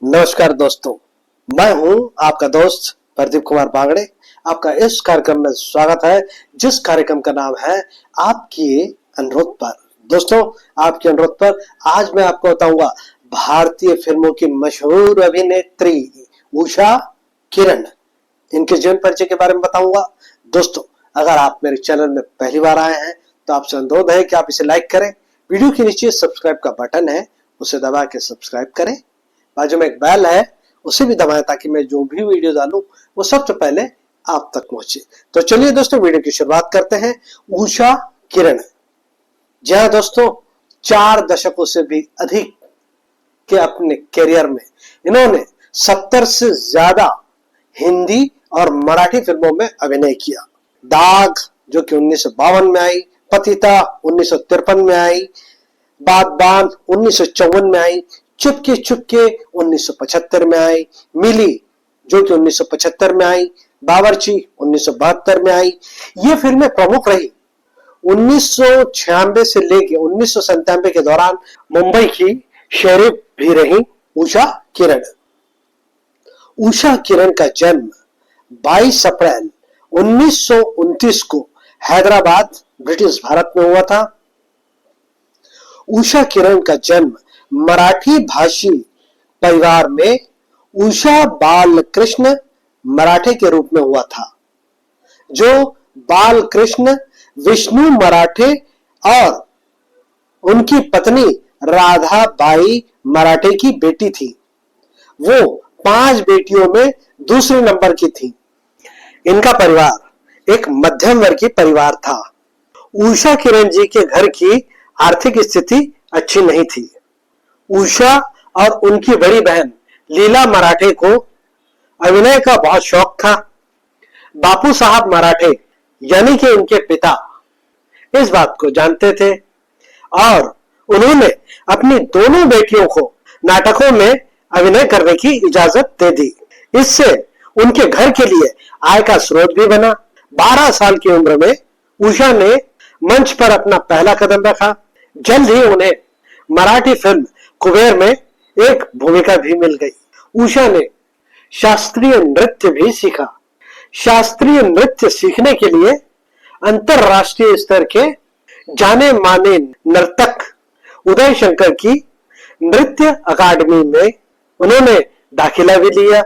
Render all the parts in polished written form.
नमस्कार दोस्तों, मैं हूं आपका दोस्त प्रदीप कुमार बागड़े। आपका इस कार्यक्रम में स्वागत है, जिस कार्यक्रम का नाम है आपके अनुरोध पर। दोस्तों, आपके अनुरोध पर आज मैं आपको बताऊंगा भारतीय फिल्मों की मशहूर अभिनेत्री उषा किरण, इनके जीवन परिचय के बारे में बताऊंगा। दोस्तों, अगर आप मेरे चैनल में पहली बार आए हैं तो आपसे अनुरोध है कि आप इसे लाइक करें। वीडियो के नीचे सब्सक्राइब का बटन है, उसे दबा के सब्सक्राइब करें। बाजू में एक बेल है, उसे भी दबाएं ताकि मैं जो भी वीडियो डालूं वो सबसे पहले आप तक पहुंचे। तो चलिए दोस्तों, वीडियो की शुरुआत करते हैं। उषा किरण, जी हाँ दोस्तों, 4 दशकों से भी अधिक के अपने करियर में इन्होंने 70 से ज्यादा हिंदी और मराठी फिल्मों में अभिनय किया। दाग जो कि 1952 में आई, पतिता 1953 में आई, बागबान 1954 में आई, चुपके चुपके 1975 में आई, मिली जो कि 1975 में आई, बावर्ची 1972 में आई। ये फिल्में प्रमुख रही। 1996 से लेकर 1997 के दौरान मुंबई की शेरिफ भी रही उषा किरण। उषा किरण का जन्म 22 अप्रैल 1929 को हैदराबाद, ब्रिटिश भारत में हुआ था। उषा किरण का जन्म मराठी भाषी परिवार में उषा बालकृष्ण मराठे के रूप में हुआ था, जो बालकृष्ण विष्णु मराठे और उनकी पत्नी राधाबाई मराठे की बेटी थी। वो 5 बेटियों में दूसरे नंबर की थी। इनका परिवार एक मध्यम वर्गीय परिवार था। उषा किरण जी के घर की आर्थिक स्थिति अच्छी नहीं थी। उषा और उनकी बड़ी बहन लीला मराठे को अभिनय का बहुत शौक था। बापू साहब मराठे यानी कि इनके पिता इस बात को जानते थे और उन्होंने अपनी दोनों बेटियों को नाटकों में अभिनय करने की इजाजत दे दी। इससे उनके घर के लिए आय का स्रोत भी बना। 12 साल की उम्र में उषा ने मंच पर अपना पहला कदम रखा। जल्द ही उन्हें मराठी फिल्म कुबेर में एक भूमिका भी मिल गई। उषा ने शास्त्रीय नृत्य भी सीखा। शास्त्रीय नृत्य सीखने के लिए अंतरराष्ट्रीय स्तर के जाने माने नर्तक उदय शंकर की नृत्य अकादमी में उन्होंने दाखिला भी लिया।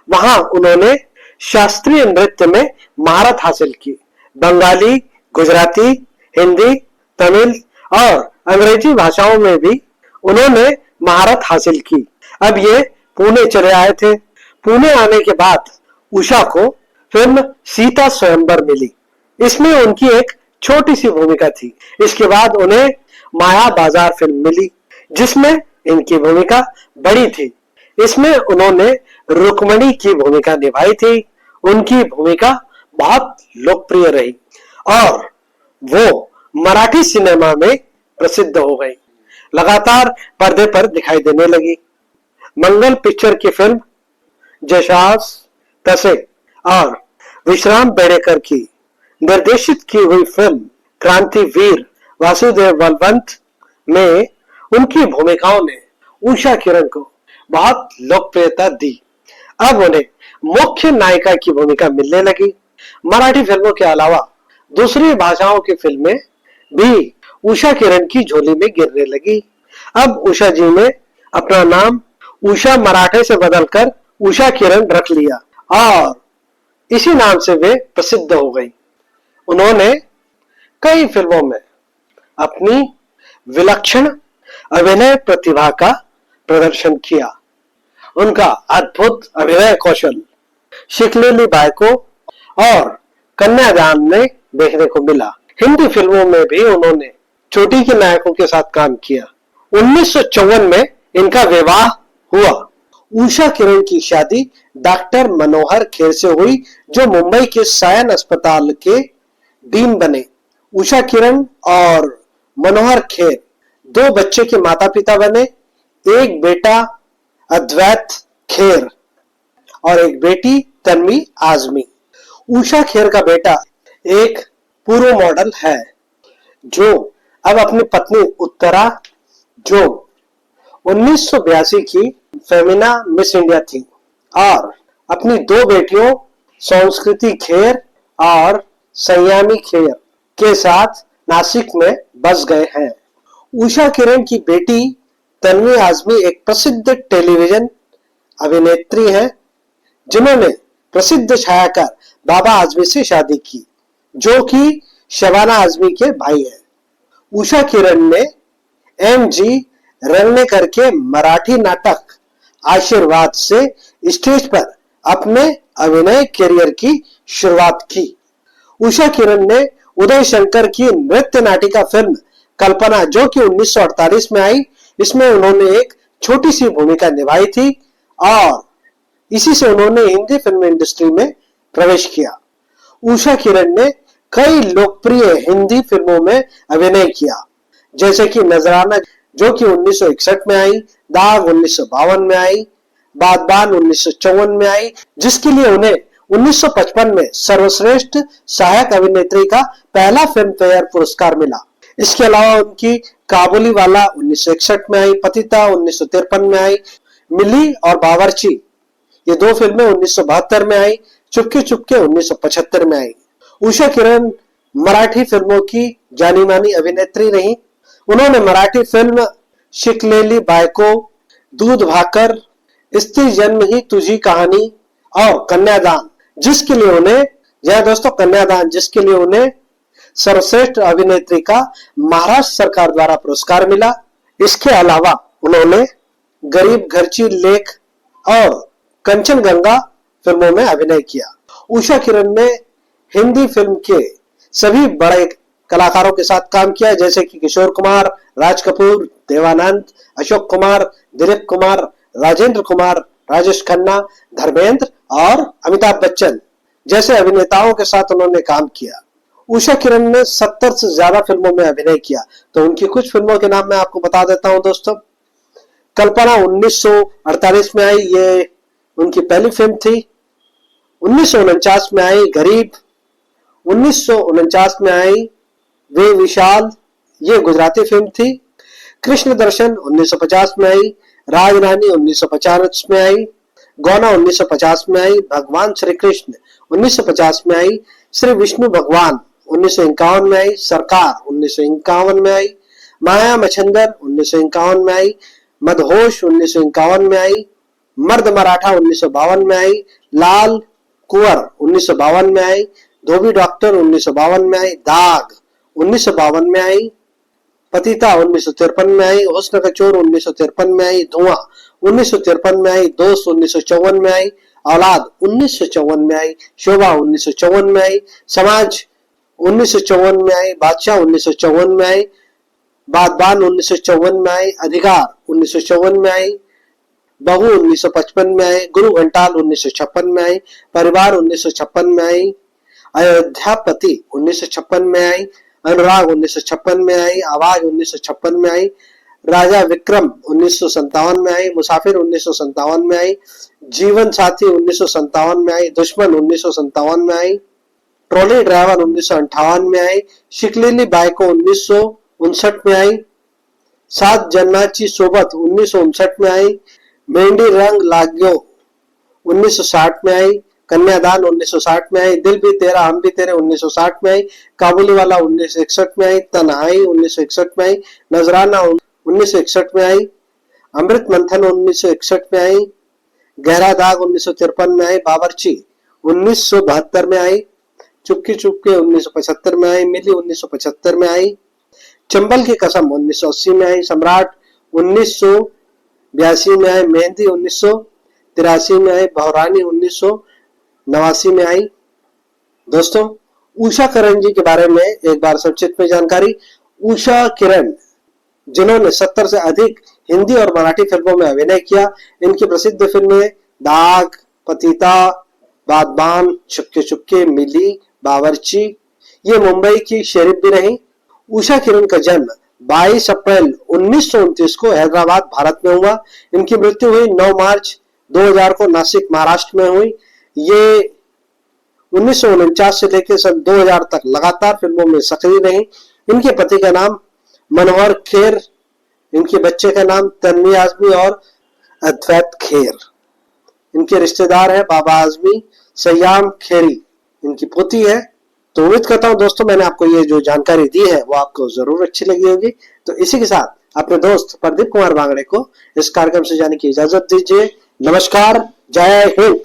वहां उन्होंने शास्त्रीय नृत्य में महारत हासिल की। बंगाली, गुजराती, हिंदी, तमिल और अंग्रेजी भाषाओं में भी उन्होंने महारत हासिल की। अब ये पुणे चले आए थे। पुणे आने के बाद उषा को फिल्म सीता स्वयंवर मिली। इसमें उनकी एक छोटी सी भूमिका थी। इसके बाद उन्हें माया बाजार फिल्म मिली, जिसमें इनकी भूमिका बड़ी थी। इसमें उन्होंने रुक्मणी की भूमिका निभाई थी। उनकी भूमिका बहुत लोकप्रिय रही और वो मराठी सिनेमा में प्रसिद्ध हो गई, लगातार पर्दे पर दिखाई देने लगी। मंगल पिक्चर की फिल्म जशास तसे और विश्राम बेड़ेकर की निर्देशित की हुई फिल्म क्रांतिवीर वासुदेव बलवंत में उनकी भूमिकाओं ने उषा किरण को बहुत लोकप्रियता दी। अब उन्हें मुख्य नायिका की भूमिका मिलने लगी। मराठी फिल्मों के अलावा दूसरी भाषाओं की फिल्में भी उषा किरण की झोली में गिरने लगी। अब उषा जी ने अपना नाम उषा मराठे से बदलकर उषा किरण रख लिया और इसी नाम से वे प्रसिद्ध हो गई। उन्होंने कई फिल्मों में अपनी विलक्षण अभिनय प्रतिभा का प्रदर्शन किया। उनका अद्भुत अभिनय कौशल शिखलेली बाई को और कन्यादान में देखने को मिला। हिंदी फिल्मों में भी उन्होंने चोटी के नायकों के साथ काम किया। 1954 में इनका विवाह हुआ। उषा किरण की शादी डॉक्टर मनोहर खेर से हुई, जो मुंबई के सायन अस्पताल के डीन बने। उषा किरण और मनोहर खेर 2 बच्चे के माता पिता बने। एक बेटा अद्वैत खेर और एक बेटी तन्वी आजमी। उषा खेर का बेटा एक पूर्व मॉडल है, जो अब अपनी पत्नी उत्तरा, जो 1982 की फेमिना मिस इंडिया थी और अपनी दो बेटियों संस्कृति खेर और संयामी खेर के साथ नासिक में बस गए हैं। उषा किरण की बेटी तन्वी आजमी एक प्रसिद्ध टेलीविजन अभिनेत्री हैं जिन्होंने प्रसिद्ध छायाकार बाबा आजमी से शादी की, जो कि शबाना आजमी के भाई हैं। उषा किरण ने M.G. रंगनेकर के मराठी नाटक आशीर्वाद से स्टेज पर अपने अभिनय करियर की शुरुआत की। उषा किरण ने उदय शंकर की नृत्य नाटिका फिल्म कल्पना, जो कि 1948 में आई, इसमें उन्होंने एक छोटी सी भूमिका निभाई थी और इसी से उन्होंने हिंदी फिल्म इंडस्ट्री में प्रवेश किया। उषा किरण ने कई लोकप्रिय हिंदी फिल्मों में अभिनय किया, जैसे कि नजराना, जो कि 1961 में आई, दाग 1952 में आई, बादबान 1954 में आई, जिसके लिए उन्हें 1955 में सर्वश्रेष्ठ सहायक अभिनेत्री का पहला फिल्म फेयर पुरस्कार मिला। इसके अलावा उनकी काबुली वाला 1961 में आई, पतिता 1953 में आई, मिली और बावर्ची ये दो फिल्में 1972 में आई, चुपके चुपके 1975 में आई। उषा किरण मराठी फिल्मों की जानी मानी अभिनेत्री रही। उन्होंने मराठी फिल्म शिकलेली बायको, दूध भाकर, स्त्री जन्म ही तुझी कहानी और कन्यादान, जिसके लिए उन्हें सर्वश्रेष्ठ अभिनेत्री का महाराष्ट्र सरकार द्वारा पुरस्कार मिला। इसके अलावा उन्होंने गरीब घरची लेख और कंचनगंगा फिल्मों में अभिनय किया। उषा किरण ने हिंदी फिल्म के सभी बड़े कलाकारों के साथ काम किया, जैसे कि किशोर कुमार, राज कपूर, देवानंद, अशोक कुमार, दिलीप कुमार, राजेंद्र कुमार, राजेश खन्ना, धर्मेंद्र और अमिताभ बच्चन जैसे अभिनेताओं के साथ उन्होंने काम किया। उषा किरण ने 70 से ज्यादा फिल्मों में अभिनय किया, तो उनकी कुछ फिल्मों के नाम मैं आपको बता देता हूं दोस्तों। कल्पना 1948 में आई, ये उनकी पहली फिल्म थी। 1949 में आई गरीब, 1949 में आई वे विशाल, ये गुजराती फिल्म थी। कृष्ण दर्शन 1950 में आई, राजरानी 1950 में आई, गौना 1950 में आई, भगवान श्री कृष्ण 1950 में आई, श्री विष्णु भगवान 1951 में आई, सरकार 1951 में आई, माया मच्छंदर 1951 में आई, मदहोश 1951 में आई, मर्द मराठा 1952 में आई, लाल कुंवर 1952 में आई, धोबी डॉक्टर 1952 में आई, दाग 1952 में आई, पतिता 1953 में आई, हुस्न का चोर 1953 में आई, धुआं 1953 में आई, दोस्त 1954 में आई, औलाद 1954 में आई, शोभा 1954 में आई, समाज 1954 में आई, बादशाह 1954 में आई, बादबान 1954 में आई, अधिकार 1954 में आई, बहू 1955 में आई, गुरु घंटाल 1956 में आई, परिवार 1956 में आई, अयोध्यापति 1956 में आई, अनुराग 1956 में आई, आवाज 1956 में आई, राजा विक्रम 1957 में आई, मुसाफिर 1957 में आई, जीवन साथी 1957 में आई, दुश्मन 1957 में आई, ट्रॉली ड्राइवर 1958 में आई, शिकलेली बायको 1959 में आई, सात जन्नाची सोबत 1959 में आई, मेहंदी रंग लाग्यो 1960 में आई, कन्यादान 1960 में आई, दिल भी तेरा हम भी तेरे 1960 में आई, काबुली वाला 1961 में आई, तन्हाई 1961 में आई, नजराना 1961 में आई, अमृत मंथन 1961 में आई, गहरा दाग 1953 में आई, बावर्ची 1972 में आई, चुपके चुपके 1975 में आई, मिली 1975 में आई, चंबल की कसम 1980 में आई, सम्राट 1982 में आई, मेहंदी 1983 में आई, बहुरानी 1989 में आई। दोस्तों, उषा किरण जी के बारे में एक बार संक्षिप्त में जानकारी। उषा किरण जिन्होंने 70 से अधिक हिंदी और मराठी फिल्मों में अभिनय किया, इनकी प्रसिद्ध फिल्में दाग, पतिता, बादबान, चुपके चुपके, मिली, बावर्ची, ये मुंबई की शेरिफ भी रही। उषा किरण का जन्म 22 अप्रैल 1929 को हैदराबाद भारत में हुआ। इनकी मृत्यु हुई 9 मार्च 2000 को नासिक महाराष्ट्र में हुई। ये 1949 से लेकर सन 2000 तक लगातार फिल्मों में सक्रिय रही। इनके पति का नाम मनोहर खेर, इनके बच्चे का नाम तन्वी आजमी और अद्वैत खेर। इनके रिश्तेदार है बाबा आजमी सयाम खेरी, इनकी पोती है। तो उम्मीद करता हूं दोस्तों मैंने आपको ये जो जानकारी दी है वो आपको जरूर अच्छी लगी होगी। तो इसी के साथ अपने दोस्त प्रदीप कुमार बांगड़े को इस कार्यक्रम से जाने की इजाजत दीजिए। नमस्कार, जय हिंद।